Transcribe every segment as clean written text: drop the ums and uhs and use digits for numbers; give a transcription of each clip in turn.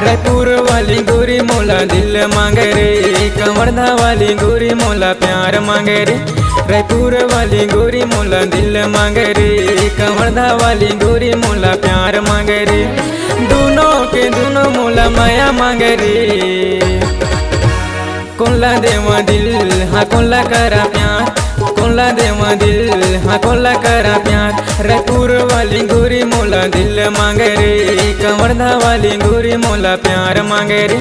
रायपुर वाली गोरी मोला दिल मांगे रे, कवर्धा वाली गोरी मोला प्यार मांगे रे। रायपुर वाली गोरी मोला दिल मांगे रे, कवर्धा वाली गोरी मोला प्यार मांगे रे। दोनों के दोनों मोला माया मांगे रे। कोला देवा दिल हाँ कोला करा प्यार, कोला देवा दिल हाँ कोला करा प्यार। रायपुर वाली गोरी मोला दिल मांगे रे, कवर्धा वाली गोरी मोला प्यार मांगे रे।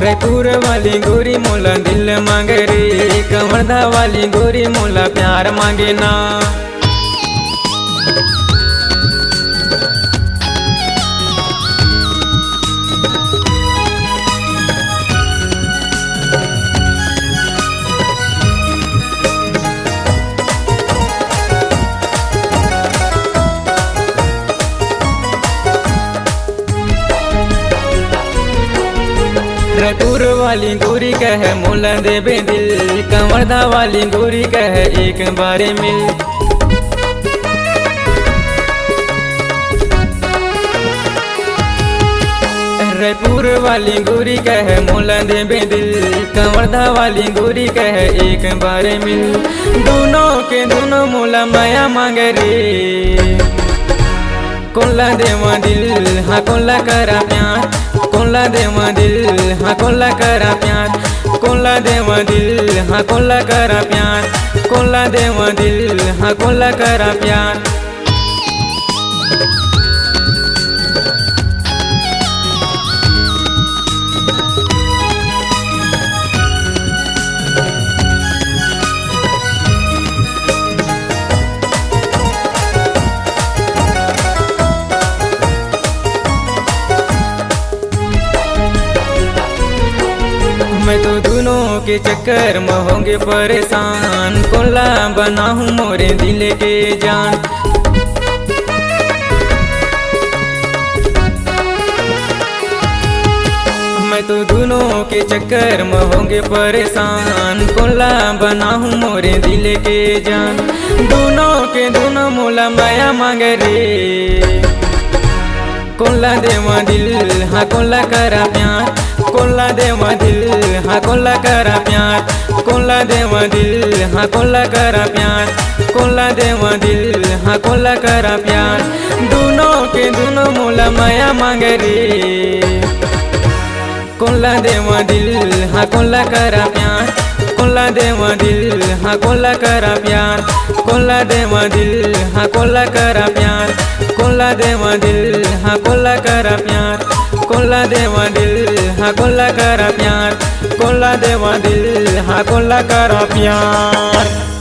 रायपुर वाली गोरी मोला दिल मांगे रे, कवर्धा वाली गोरी मोला प्यार मांगे ना। रायपुर वाली गोरी कहे मोला देबे दिल, कवर्धा वाली गोरी कहे एक बारे मिल। रायपुर वाली गोरी कहे मोला देबे दिल, कवर्धा वाली गोरी कहे एक बारे मिल। दोनों के दोनों मोला माया मांगे रे। कोला देवा दिल हाँ कोला करा प्यार, कोला देवा दिल हाँ कोला करा प्यार। कोला देवा दिल हाँ कोला करा प्यार, कोला देवा दिल हाँ कोला करा प्यार। मैं तो दोनों के चक्कर में होंगे परेशान, कोला बना हूँ मोरे दिल के जान। मैं तो दोनों के चक्कर में होंगे परेशान, कोला बना हूँ मोरे दिल के जान। दोनों के दोनों मोला माया मांगे रे। कोला देवा दिल हाँ कोला करा प्यार, कोला देवा दिल हाँ कोला करा प्यार। कोला देवा दिल हाँ कोला करा प्यार, कोला देवा दिल हाँ कोला करा प्यार। दोनों के दोनों मोला माया मांगे रे। कोला देवा दिल हाँ कोला करा प्यार, कोला देवा दिल हाँ कोला करा प्यार। कोला देवा दिल हाँ कोला करा प्यार, कोला देवा दिल हाँ कोला करा प्यार। कोला देवा दिल हाँ कोला करा प्यार, कोला देवा दिल हाँ कोला करा प्यार।